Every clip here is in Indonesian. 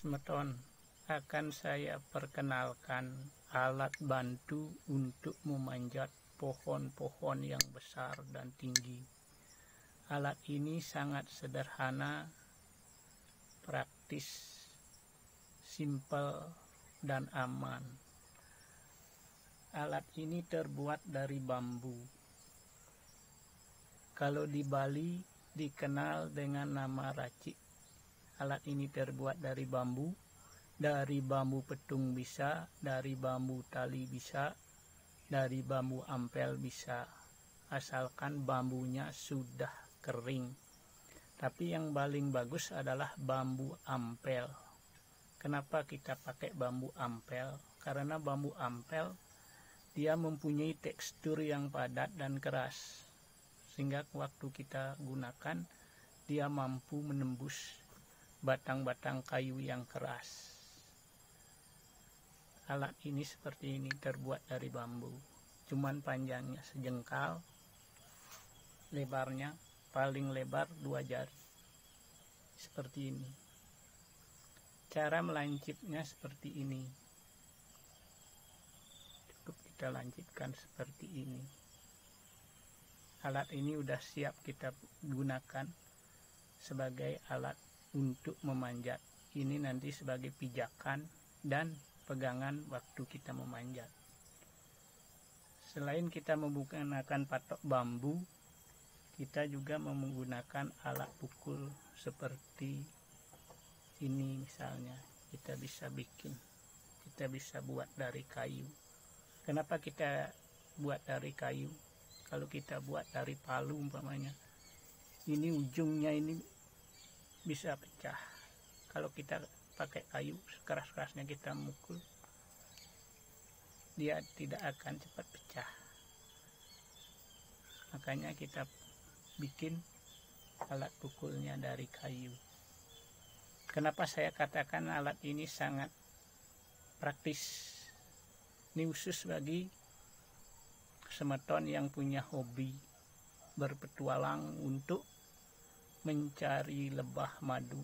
Semeton, akan saya perkenalkan alat bantu untuk memanjat pohon-pohon yang besar dan tinggi. Alat ini sangat sederhana, praktis, simpel, dan aman. Alat ini terbuat dari bambu. Kalau di Bali dikenal dengan nama racik. Alat ini terbuat dari bambu petung bisa, dari bambu tali bisa, dari bambu ampel bisa, asalkan bambunya sudah kering. Tapi yang paling bagus adalah bambu ampel. Kenapa kita pakai bambu ampel? Karena bambu ampel dia mempunyai tekstur yang padat dan keras, sehingga waktu kita gunakan dia mampu menembus batang-batang kayu yang keras. Alat ini seperti ini, terbuat dari bambu, cuman panjangnya sejengkal, lebarnya paling lebar 2 jari, seperti ini. Cara melancipnya seperti ini, cukup kita lancipkan seperti ini. Alat ini udah siap kita gunakan sebagai alat untuk memanjat. Ini nanti sebagai pijakan dan pegangan waktu kita memanjat. Selain kita menggunakan patok bambu, kita juga menggunakan alat pukul seperti ini misalnya. Kita bisa buat dari kayu. Kenapa kita buat dari kayu? Kalau kita buat dari palu umpamanya, ini ujungnya ini bisa pecah. Kalau kita pakai kayu, keras-kerasnya kita mukul, dia tidak akan cepat pecah. Makanya kita bikin alat pukulnya dari kayu. Kenapa saya katakan alat ini sangat praktis? Ini khusus bagi semeton yang punya hobi berpetualang untuk mencari lebah madu.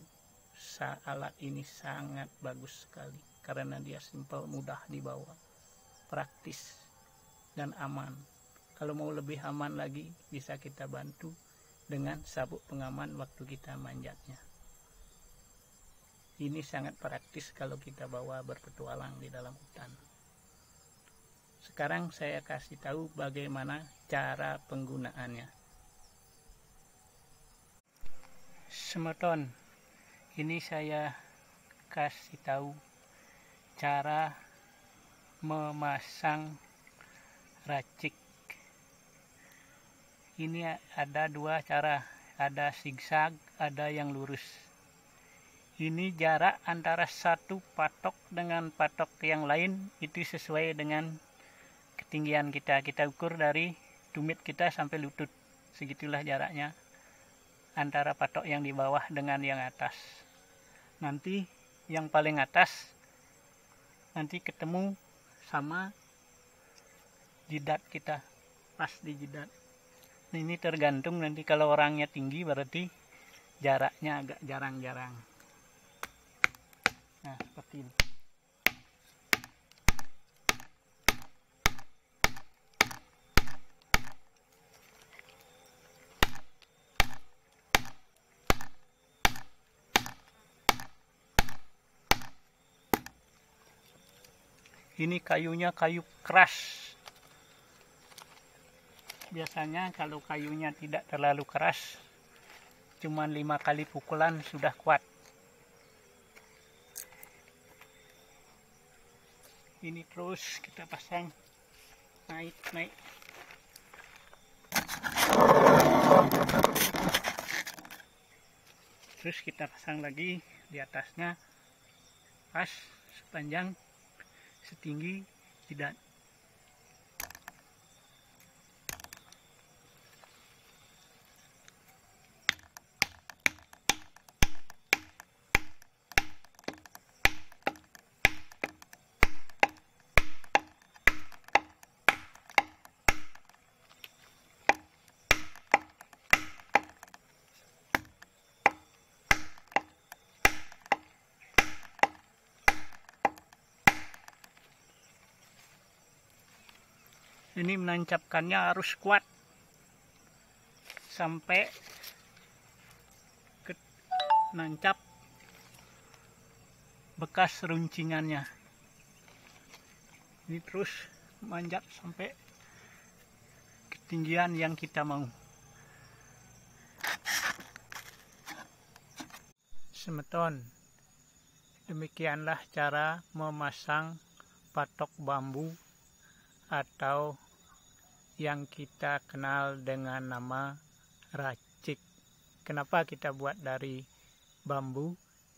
Alat ini sangat bagus sekali karena dia simpel, mudah dibawa, praktis, dan aman. Kalau mau lebih aman lagi, bisa kita bantu dengan sabuk pengaman waktu kita manjatnya. Ini sangat praktis kalau kita bawa berpetualang di dalam hutan. Sekarang saya kasih tahu bagaimana cara penggunaannya. Semeton, ini saya kasih tahu cara memasang racik. Ini ada 2 cara, ada zigzag, ada yang lurus. Ini jarak antara satu patok dengan patok yang lain itu sesuai dengan ketinggian kita. Kita ukur dari tumit kita sampai lutut, segitulah jaraknya antara patok yang di bawah dengan yang atas. Nanti yang paling atas nanti ketemu sama jidat kita, pas di jidat. Nah, ini tergantung, nanti kalau orangnya tinggi berarti jaraknya agak jarang-jarang. Nah, seperti ini. Ini kayunya kayu keras. Biasanya kalau kayunya tidak terlalu keras, cuman 5 kali pukulan sudah kuat. Ini terus kita pasang, naik. Terus kita pasang lagi di atasnya, pas sepanjang setinggi jidat. Ini menancapkannya harus kuat sampai nancap bekas runcingannya. Ini terus manjat sampai ketinggian yang kita mau. Semeton, demikianlah cara memasang patok bambu atau yang kita kenal dengan nama racik. Kenapa kita buat dari bambu?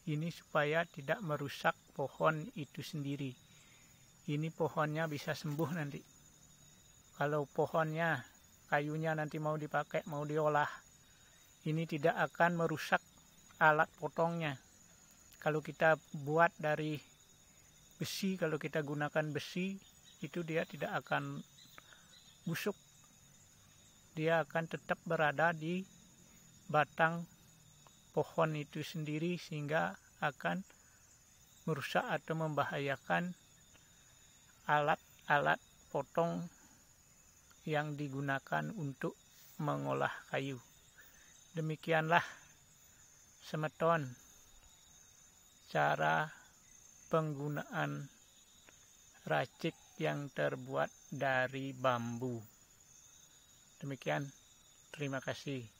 Ini supaya tidak merusak pohon itu sendiri. Ini pohonnya bisa sembuh nanti. Kalau pohonnya, kayunya nanti mau dipakai, mau diolah, ini tidak akan merusak alat potongnya. Kalau kita buat dari besi, kalau kita gunakan besi, itu dia tidak akan busuk. Dia akan tetap berada di batang pohon itu sendiri, sehingga akan merusak atau membahayakan alat-alat potong yang digunakan untuk mengolah kayu. Demikianlah semeton cara penggunaan racik yang terbuat dari bambu. Demikian, terima kasih.